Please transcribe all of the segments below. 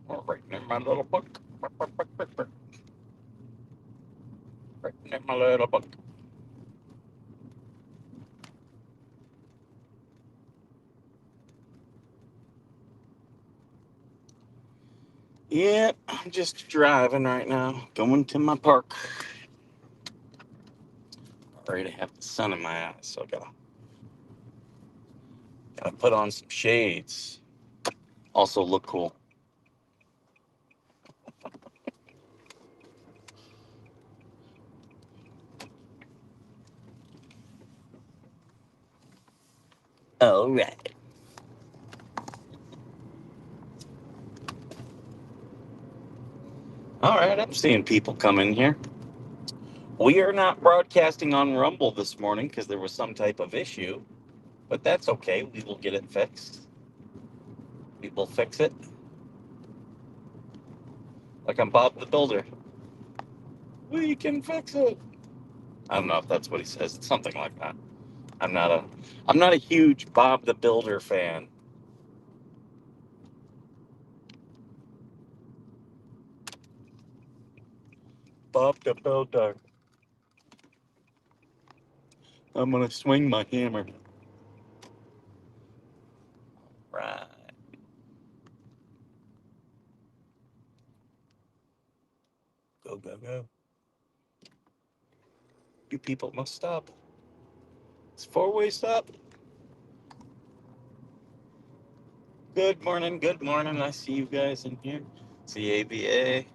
Writing in my little book. Writing in my little book. Yeah, I'm just driving right now, going to my park. Ready to have the sun in my eyes, so I gotta put on some shades. Also look cool. All right. All right, I'm seeing people come in here. We are not broadcasting on Rumble this morning because there was some type of issue, but that's okay. We will get it fixed. We will fix it. Like I'm Bob the Builder. We can fix it. I don't know if that's what he says. It's something like that. I'm not a I'm not a huge Bob the Builder fan. Bob the Builder. I'm gonna swing my hammer. Right. Go, go, go. You people must stop. It's four-way stop. Good morning, good morning. I see you guys in here. See ABA,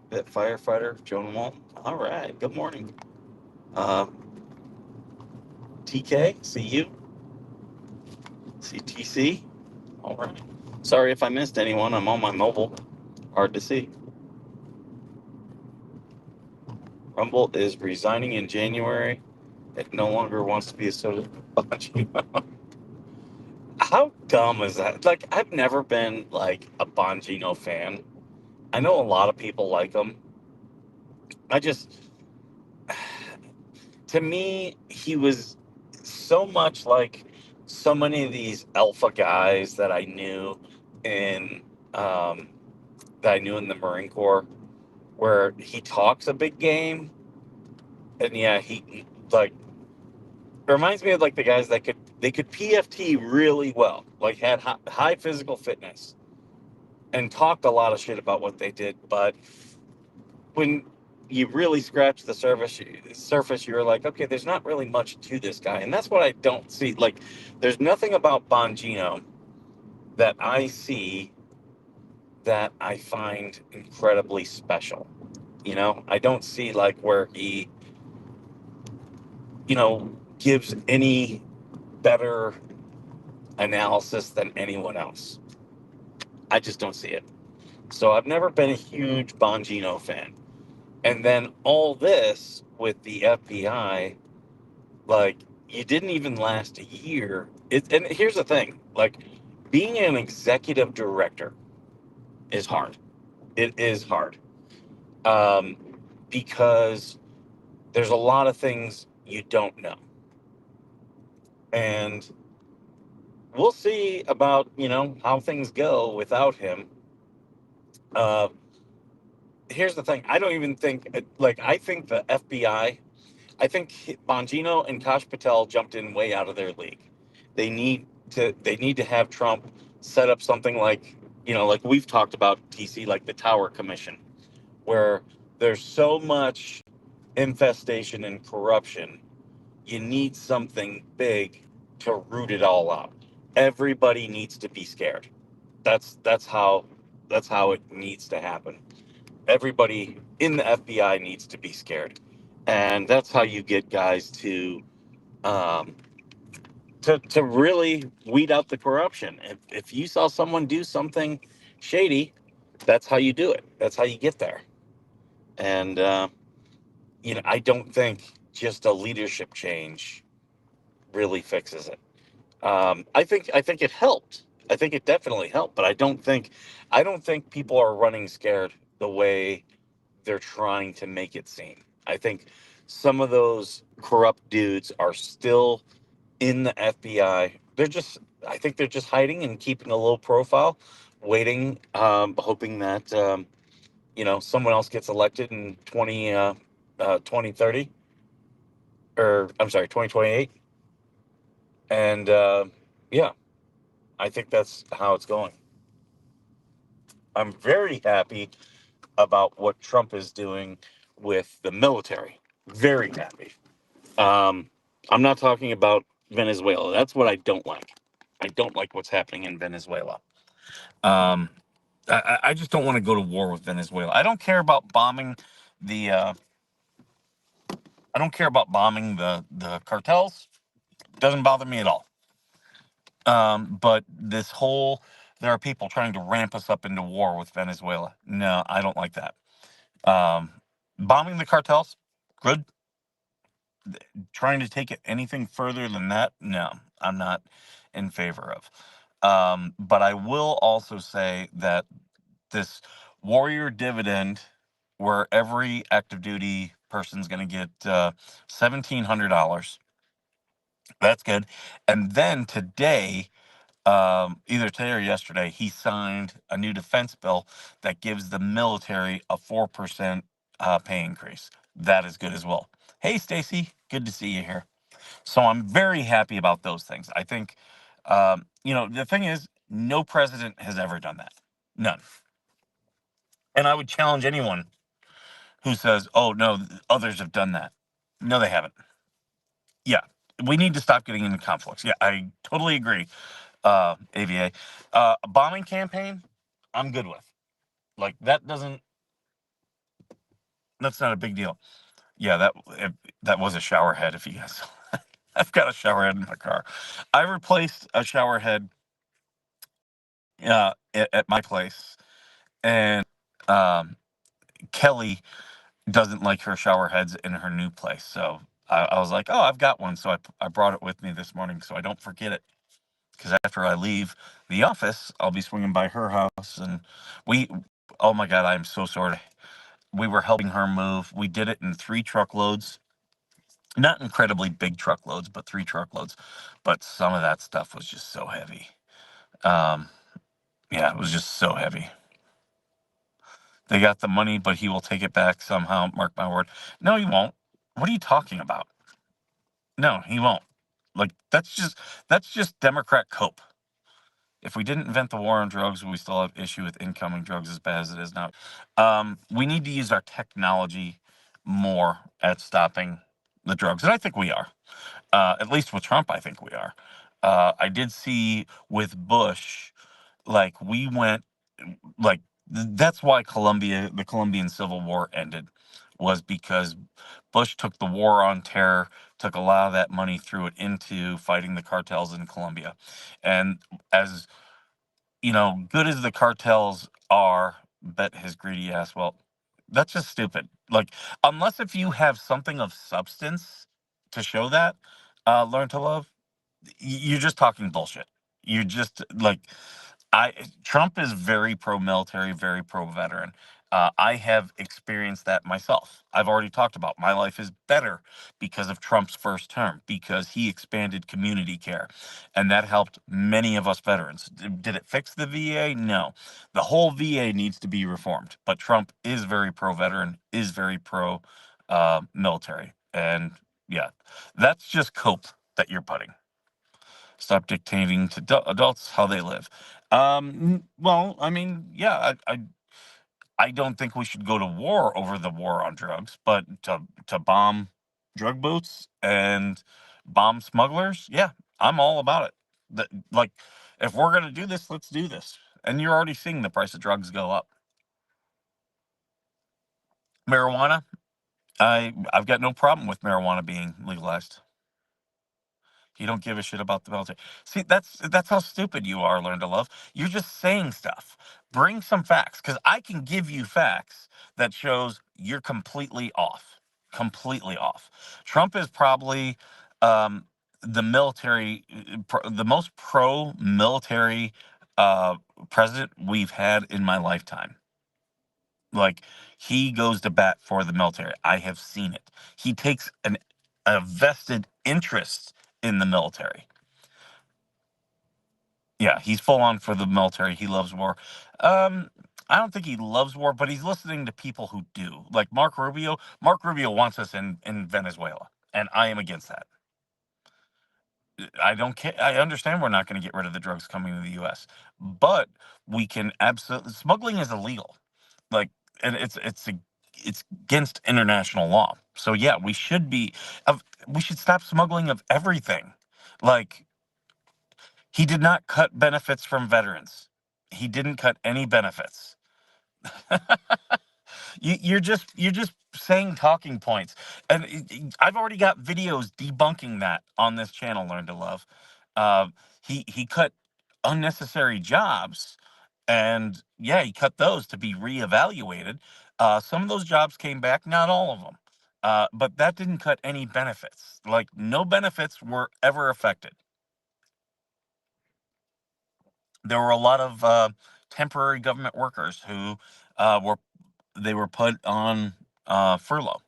that firefighter, Joan Walton. All right, good morning. Uh, TK, see you. CTC. All right. Sorry if I missed anyone. I'm on my mobile. Hard to see. Rumble is resigning in January. It no longer wants to be associated with Bongino. How dumb is that? Like, I've never been like a Bongino fan. I know a lot of people like him. I just, to me, he was so much like so many of these alpha guys that I knew in um, in the Marine Corps, where he talks a big game, and yeah, he like reminds me of like the guys that could PFT really well, like had high physical fitness and talked a lot of shit about what they did, but when you really scratch the surface, you're like, okay, there's not really much to this guy, and that's what I don't see. Like, there's nothing about Bongino that I see that I find incredibly special. I don't see like where he, gives any better analysis than anyone else. I just don't see it. So I've never been a huge Bongino fan. And then all this with the FBI, like, you didn't even last a year. And here's the thing, like, being an executive director is hard. It is hard, um, because there's a lot of things you don't know. And we'll see about, how things go without him. Uh, Here's the thing. I don't even think, like, I think the FBI, I think Bongino and Kash Patel jumped in way out of their league. They need to have Trump set up something like, like we've talked about, TC, like the Tower Commission, where there's so much infestation and corruption. You need something big to root it all out. Everybody needs to be scared. That's how it needs to happen. Everybody in the FBI needs to be scared, and that's how you get guys um, to really weed out the corruption. If you saw someone do something shady, that's how you do it. That's how you get there. And I don't think just a leadership change really fixes it. I think it helped. I think it definitely helped, but I don't think people are running scared the way they're trying to make it seem. I think some of those corrupt dudes are still in the FBI. I think they're just hiding and keeping a low profile, waiting, hoping that, someone else gets elected in 2030, or I'm sorry, 2028. And yeah, I think that's how it's going. I'm very happy about what Trump is doing with the military. Very happy. Um, I'm not talking about Venezuela. That's what I don't like. I don't like what's happening in Venezuela. Um, I just don't want to go to war with Venezuela. I don't care about bombing the. I don't care about bombing the cartels. Doesn't bother me at all. But this whole, there are people trying to ramp us up into war with Venezuela. No, I don't like that. Um, Bombing the cartels, good. Trying to take it anything further than that, no, I'm not in favor of. But I will also say that this warrior dividend, where every active duty person's going to get $1,700, that's good. And then today, either today or yesterday, he signed a new defense bill that gives the military a 4% pay increase. That is good as well. Hey, Stacy, good to see you here. So I'm very happy about those things. I think, the thing is, no president has ever done that. None. And I would challenge anyone who says, oh, no, others have done that. No, they haven't. Yeah. We need to stop getting into conflicts. Yeah, I totally agree. AVA. A bombing campaign, I'm good with. Like, that's not a big deal. Yeah, that was a shower head, if you guys. I've got a shower head in my car. I replaced a shower head at my place, and um, Kelly doesn't like her shower heads in her new place. So I was like, oh, I've got one. So I brought it with me this morning so I don't forget it. Because after I leave the office, I'll be swinging by her house. And we, oh my God, I'm so sorry. We were helping her move. We did it in 3 truckloads. Not incredibly big truckloads, but 3 truckloads. But some of that stuff was just so heavy. Um, yeah, it was just so heavy. They got the money, but he will take it back somehow. Mark my word. No, he won't. What are you talking about? No, he won't. Like, that's just Democrat cope. If we didn't invent the war on drugs, we still have issue with incoming drugs as bad as it is now. We need to use our technology more at stopping the drugs, and I think we are. At least with Trump, I think we are. I did see with Bush, like we went like that's why the Colombian Civil War ended, was because Bush took the war on terror, took a lot of that money, threw it into fighting the cartels in Colombia. And as good as the cartels are, bet his greedy ass, well, that's just stupid. Like, unless if you have something of substance to show that, learn to love, you're just talking bullshit. You're just like, I Trump is very pro military, very pro veteran. I have experienced that myself. I've already talked about my life is better because of Trump's first term, because he expanded community care, and that helped many of us veterans. Did it fix the VA? No. The whole VA needs to be reformed. But Trump is very pro veteran, is very pro military, and yeah, that's just cope that you're putting. Stop dictating to adults how they live. Well, I mean, yeah, I don't think we should go to war over the war on drugs, but to bomb drug booths and bomb smugglers, yeah, I'm all about it. Like, if we're gonna do this, let's do this. And you're already seeing the price of drugs go up. Marijuana, I've got no problem with marijuana being legalized. You don't give a shit about the military. See, that's how stupid you are, Learn to Love. You're just saying stuff. Bring some facts, because I can give you facts that shows you're completely off. Completely off. Trump is probably um, the the most pro-military uh, president we've had in my lifetime. Like, he goes to bat for the military. I have seen it. He takes a vested interest in the military. Yeah, he's full on for the military. He loves war. Um, I don't think he loves war, but he's listening to people who do. Like Mark Rubio. Mark Rubio wants us in Venezuela, and I am against that. I don't care. I understand we're not going to get rid of the drugs coming to the U.S., but we can absolutely. Smuggling is illegal, like, and it's against international law. So yeah, we should be. We should stop smuggling of everything. Like, he did not cut benefits from veterans. He didn't cut any benefits. You're just saying talking points, and I've already got videos debunking that on this channel. Learn to Love. Uh, he cut unnecessary jobs, and yeah, he cut those to be reevaluated. Some of those jobs came back, not all of them, but that didn't cut any benefits. Like, no benefits were ever affected. There were a lot of temporary government workers who were they were put on furlough.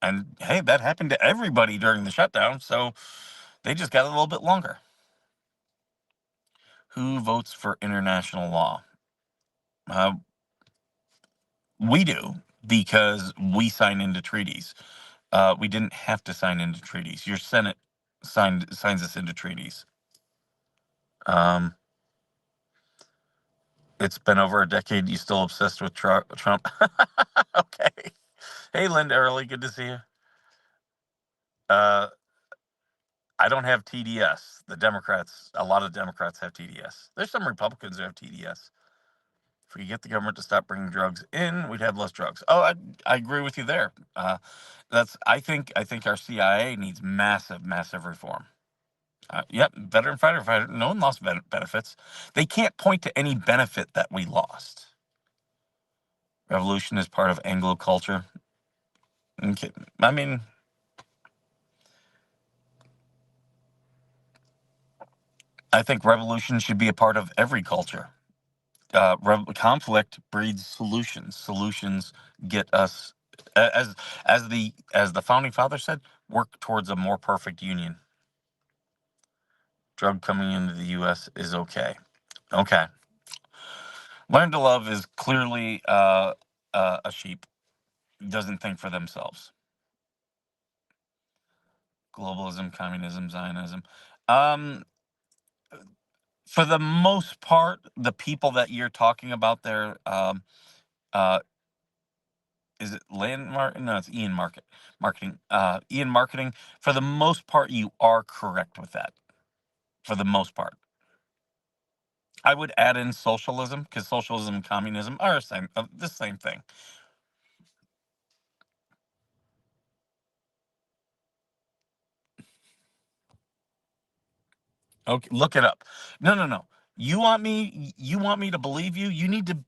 And hey, that happened to everybody during the shutdown, so they just got a little bit longer. Who votes for international law? Uh, we do, because we sign into treaties. We didn't have to sign into treaties. Your Senate signs us into treaties. Um, it's been over a decade. You still obsessed with Trump? Okay. Hey, Linda Early, good to see you. Uh, I don't have TDS. A lot of Democrats have TDS. There's some Republicans who have TDS. If we get the government to stop bringing drugs in, we'd have less drugs. Oh, I agree with you there. I think our CIA needs massive, massive reform. Yep, veteran fighter. No one lost benefits. They can't point to any benefit that we lost. Revolution is part of Anglo culture. Okay. I mean, I think revolution should be a part of every culture. Conflict breeds solutions. Solutions get us, as the founding father said, work towards a more perfect union. Drug coming into the U.S. is okay. Okay. Learn to Love is clearly a sheep. Doesn't think for themselves. Globalism, communism, Zionism. Um, for the most part, the people that you're talking about there, uh, is it landmark? No, it's Ian Marketing. Ian Marketing. For the most part, you are correct with that. For the most part, I would add in socialism, because socialism and communism are the same thing. Okay, look it up. No, no, no. You want me to believe you? You need to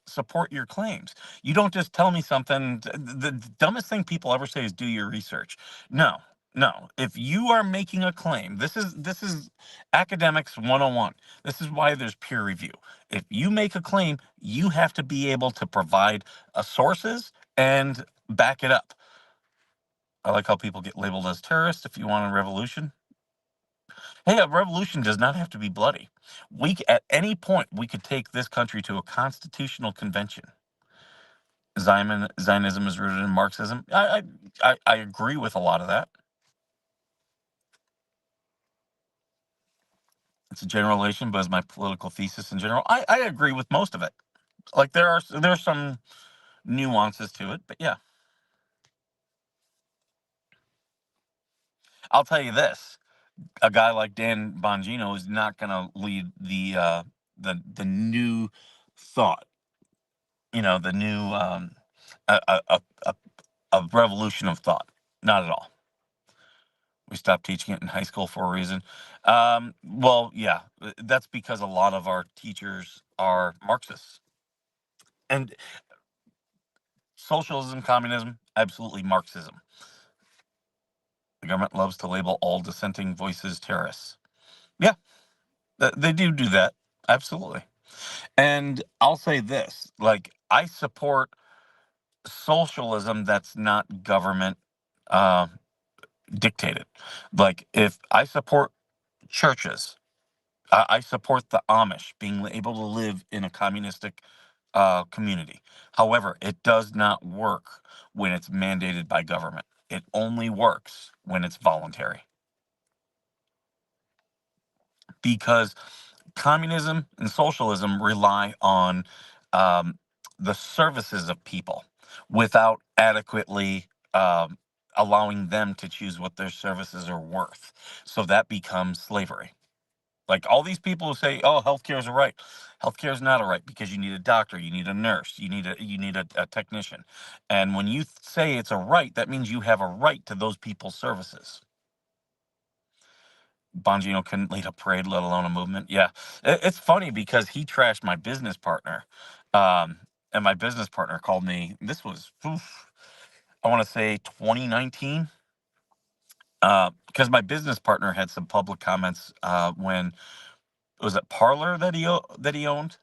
support your claims. You don't just tell me something. The dumbest thing people ever say is do your research. No, no. If you are making a claim, this is academics 101. This is why there's peer review. If you make a claim, you have to be able to provide sources and back it up. I like how people get labeled as terrorists if you want a revolution. Hey, a revolution does not have to be bloody. At any point, we could take this country to a constitutional convention. Zionism is rooted in Marxism. I agree with a lot of that. It's a generalization, but as my political thesis in general, I agree with most of it. Like, there are some nuances to it, but yeah, I'll tell you this: a guy like Dan Bongino is not going to lead the new thought. The new a, a, a, a a revolution of thought. Not at all. We stopped teaching it in high school for a reason. Well, yeah, that's because a lot of our teachers are Marxists. And socialism, communism, absolutely Marxism. The government loves to label all dissenting voices terrorists. Yeah, they do that. Absolutely. And I'll say this, like, I support socialism that's not government uh, dictated. Like if I support churches, I support the Amish being able to live in a communistic community. However, it does not work when it's mandated by government. It only works when it's voluntary, because communism and socialism rely on um, the services of people without adequately allowing them to choose what their services are worth. So that becomes slavery. Like all these people who say, "Oh, healthcare is a right," healthcare is not a right, because you need a doctor, you need a nurse, you need a technician, and when you say it's a right, that means you have a right to those people's services. Bongino couldn't lead a parade, let alone a movement. Yeah, it's funny because he trashed my business partner, um, and my business partner called me. This was, I want to say, 2019, because my business partner had some public comments when was it Parlor that he owned.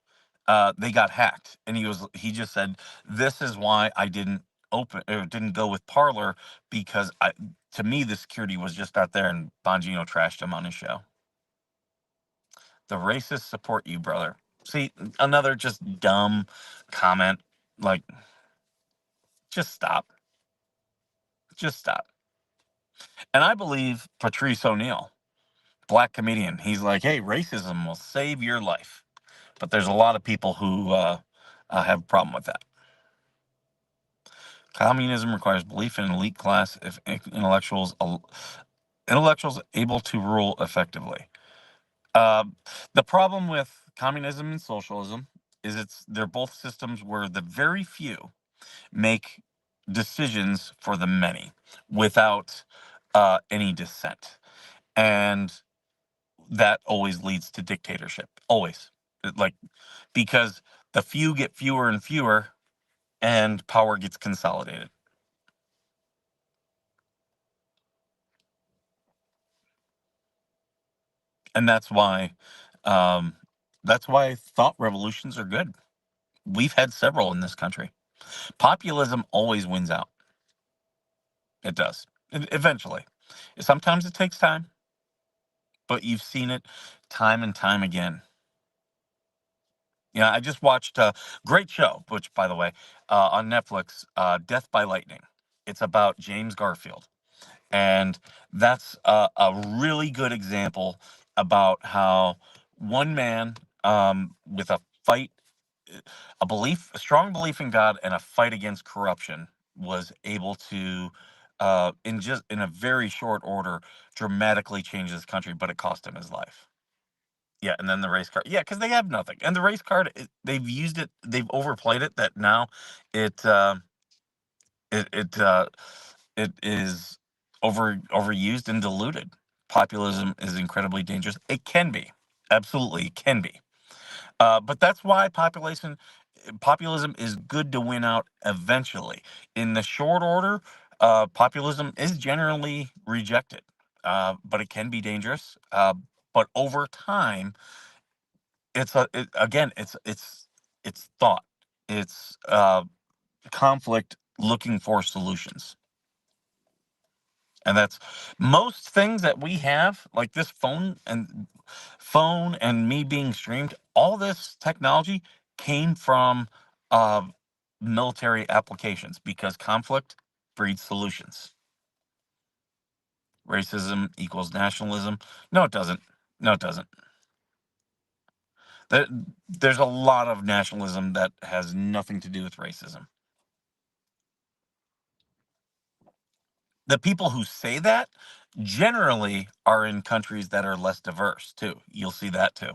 They got hacked, and he just said, "This is why I didn't open or didn't go with Parlor, because to me the security was just out there." And Bongino trashed him on his show. The racists support you, brother. See, another just dumb comment. Like, just stop. Just stop. And I believe Patrice O'Neill, black comedian, he's like, hey, racism will save your life. But there's a lot of people who have a problem with that. Communism requires belief in an elite class if intellectuals able to rule effectively. Uh, the problem with communism and socialism is they're both systems where the very few make decisions for the many without any dissent. And that always leads to dictatorship. Always. Like, because the few get fewer and fewer and power gets consolidated. And um, that's why thought revolutions are good. We've had several in this country. Populism always wins out. It does. Eventually. Sometimes it takes time, but you've seen it time and time again. Yeah, I just watched a great show, which, by the way, on Netflix, Death by Lightning. It's about James Garfield, and that's a really good example about how one man, with fight, a strong belief in God, and a fight against corruption, was able to, in a very short order, dramatically change this country, but it cost him his life. Yeah, and then the race card. Yeah, because they have nothing, and the race card, they've used it, they've overplayed it. That now it it it uh, it is overused and diluted. Populism is incredibly dangerous. It can be, absolutely, it can be. But that's why populism is good to win out eventually. In the short order, populism is generally rejected, but it can be dangerous. But over time, again, it's thought, it's conflict looking for solutions, and that's most things that we have, like this phone and me being streamed. All this technology came from uh, military applications, because conflict breeds solutions. Racism equals nationalism. No, it doesn't. No, it doesn't. There, there's a lot of nationalism that has nothing to do with racism. The people who say that generally are in countries that are less diverse too. You'll see that too.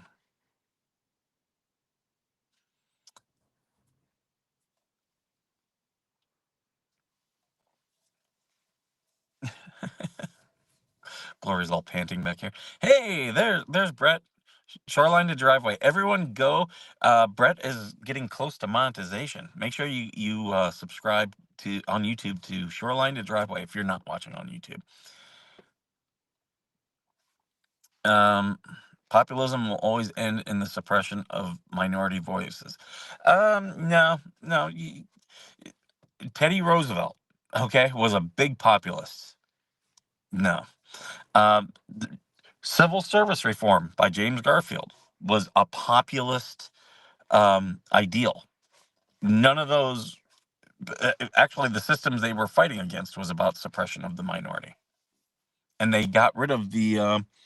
Glory's all panting back here. Hey, there's Brett. Shoreline to driveway. Everyone go. Brett is getting close to monetization. Make sure you subscribe to on YouTube to Shoreline to Driveway if you're not watching on YouTube. Um, Populism will always end in the suppression of minority voices. No, no. Teddy Roosevelt, okay, was a big populist. No. Th- Civil service reform by James Garfield was a populist ideal. None of those, actually, the systems they were fighting against was about suppression of the minority. And they got rid of the, what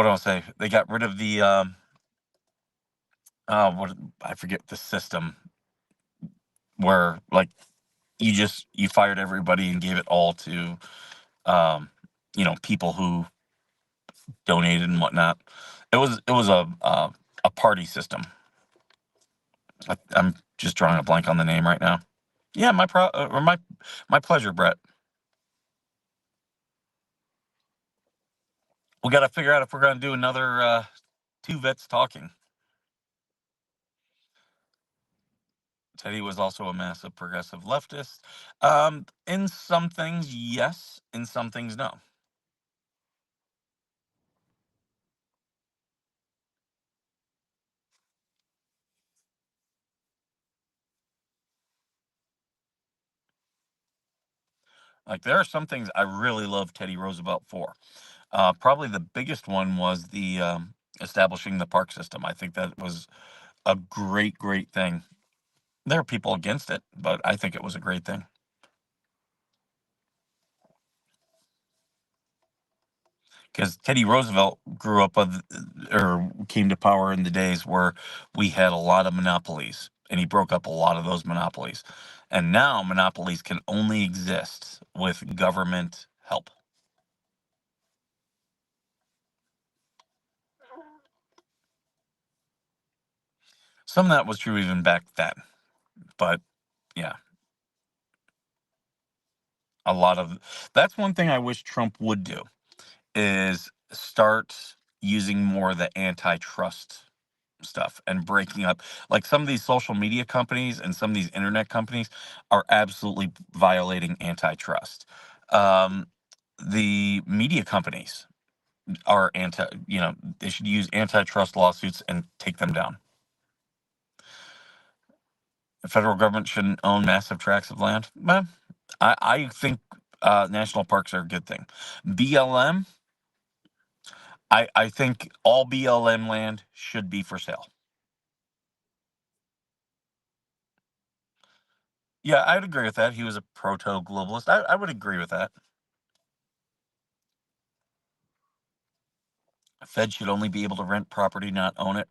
do I say? They got rid of the, what I forget the system where like you fired everybody and gave it all to um, people who donated and whatnot. It was a party system. I'm just drawing a blank on the name right now. Yeah, my pleasure, Brett. We got to figure out if we're going to do another two vets talking. Teddy was also a massive progressive leftist. In some things, yes. In some things, no. Like there are some things I really love Teddy Roosevelt for. Probably the biggest one was the establishing the park system. I think that was a great, great thing. There are people against it, but I think it was a great thing. Because Teddy Roosevelt grew up with, or came to power in the days where we had a lot of monopolies, and he broke up a lot of those monopolies. And now monopolies can only exist with government help. Some of that was true even back then, but yeah, a lot of that's one thing I wish Trump would do is start using more of the antitrust stuff and breaking up like some of these social media companies and some of these internet companies are absolutely violating antitrust. um, the media companies are they should use antitrust lawsuits and take them down. The federal government shouldn't own massive tracts of land. Well, I think national parks are a good thing. BLM, I think all BLM land should be for sale. Yeah, I'd agree with that. He was a proto globalist. I would agree with that. Fed should only be able to rent property, not own it.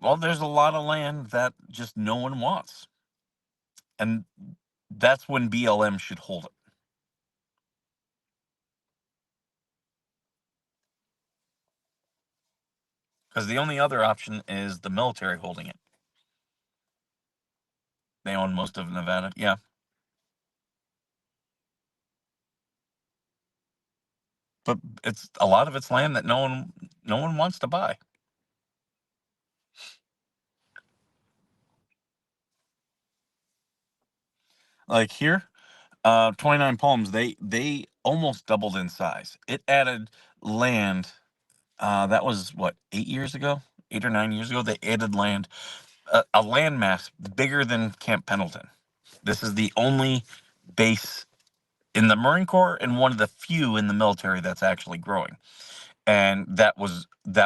Well, there's a lot of land that just no one wants, and that's when BLM should hold it. Because the only other option is the military holding it. They own most of Nevada. Yeah, but it's a lot of it's land that no one wants to buy. Like here, 29 Palms, they almost doubled in size. It added land. That was what 8 years ago, 8 or 9 years ago. They added land, a land mass bigger than Camp Pendleton. This is the only base in the Marine Corps and one of the few in the military that's actually growing. And that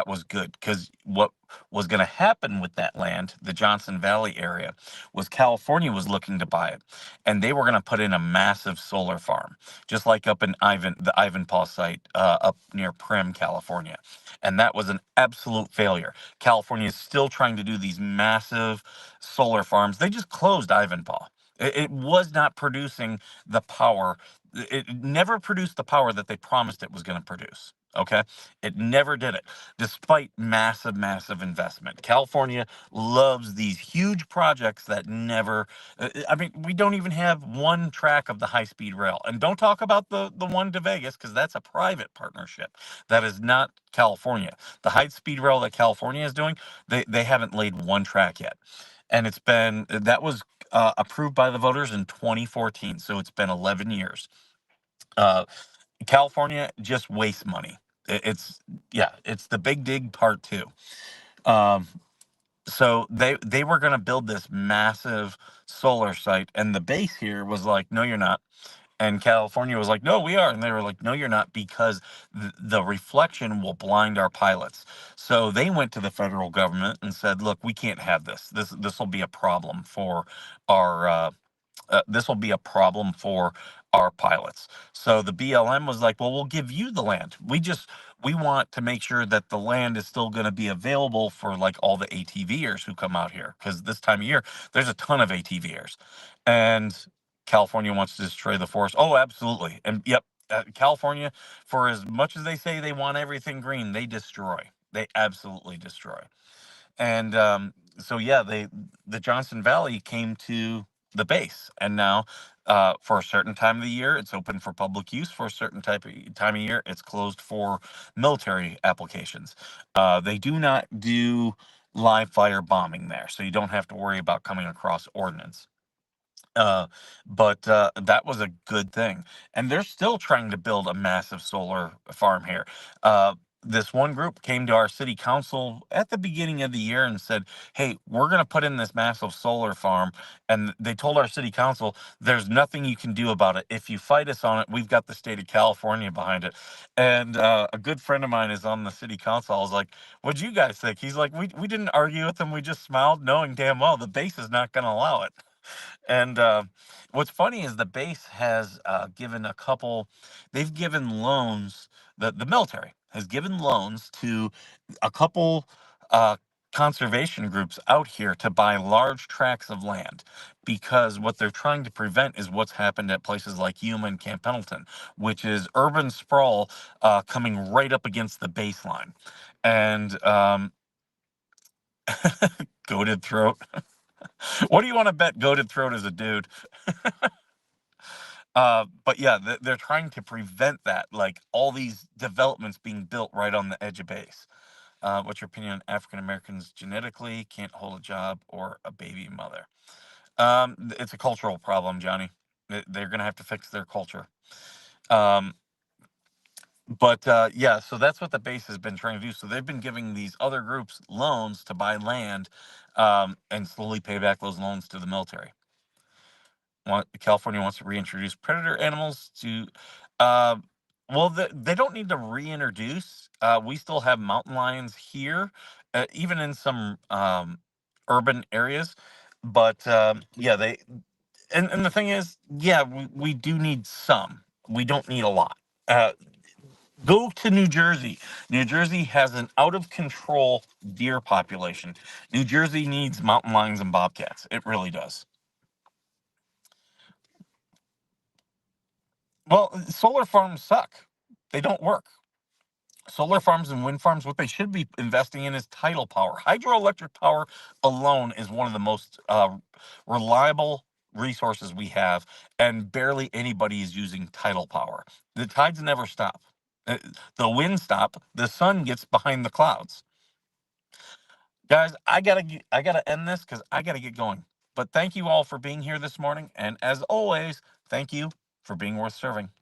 was good because what was going to happen with that land, the Johnson Valley area, was California was looking to buy it, and they were going to put in a massive solar farm, just like up in the Ivanpah site up near Primm, California, and that was an absolute failure. California is still trying to do these massive solar farms. They just closed Ivanpah. It was not producing the power. It never produced the power that they promised it was going to produce. Okay. It never did it, despite massive, massive investment. California loves these huge projects that never. I mean, we don't even have one track of the high-speed rail, and don't talk about the one to Vegas because that's a private partnership. That is not California. The high-speed rail that California is doing, they haven't laid one track yet, and that was approved by the voters in 2014, so it's been 11 years. Uh, California just wastes money. It's yeah, it's the big dig part two. Um, so they were going to build this massive solar site, and the base here was like, no, you're not. And California was like, no, we are. And they were like, no, you're not, because the reflection will blind our pilots. So they went to the federal government and said, look, we can't have this. This will be a problem for our this will be a problem for our pilots. So the BLM was like, well, we'll give you the land. We want to make sure that the land is still going to be available for like all the ATVers who come out here, because this time of year there's a ton of ATVers, and California wants to destroy the forest. Oh, absolutely. And yep, California, for as much as they say they want everything green, they destroy. They absolutely destroy. And so yeah, the Johnson Valley came to the base, and now for a certain time of the year, it's open for public use. For a certain time of year, it's closed for military applications. They do not do live fire bombing there, so you don't have to worry about coming across ordnance. Uh, but that was a good thing. And they're still trying to build a massive solar farm here. Uh, this one group came to our city council at the beginning of the year and said, hey, we're going to put in this massive solar farm. And they told our city council, there's nothing you can do about it. If you fight us on it, we've got the state of California behind it. And a good friend of mine is on the city council. I was like, what'd you guys think? He's like, we didn't argue with them. We just smiled, knowing damn well the base is not going to allow it. And what's funny is the base has given a couple, they've given loans, the military has given loans to a couple uh, conservation groups out here to buy large tracts of land, because what they're trying to prevent is what's happened at places like Yuma and Camp Pendleton, which is urban sprawl coming right up against the baseline. And goaded throat. What do you want to bet goaded throat is a dude? But yeah, they're trying to prevent that, like all these developments being built right on the edge of base. What's your opinion on African Americans genetically can't hold a job or a baby mother? It's a cultural problem, Johnny. They're going to have to fix their culture. Um, but yeah, so that's what the base has been trying to do. So they've been giving these other groups loans to buy land, and slowly pay back those loans to the military. California wants to reintroduce predator animals to. Uh, well, they don't need to reintroduce. We still have mountain lions here, even in some urban areas. But yeah, and the thing is, yeah, we do need some. We don't need a lot. Uh, Go to New Jersey. New Jersey has an out of control deer population. New Jersey needs mountain lions and bobcats. It really does. Well, solar farms suck. They don't work. Solar farms and wind farms, what they should be investing in is tidal power. Hydroelectric power alone is one of the most reliable resources we have, and barely anybody is using tidal power. The tides never stop. Uh, The wind stop. The sun gets behind the clouds. Guys, I gotta end this because I gotta get going. But thank you all for being here this morning, and as always, thank you for being worth serving.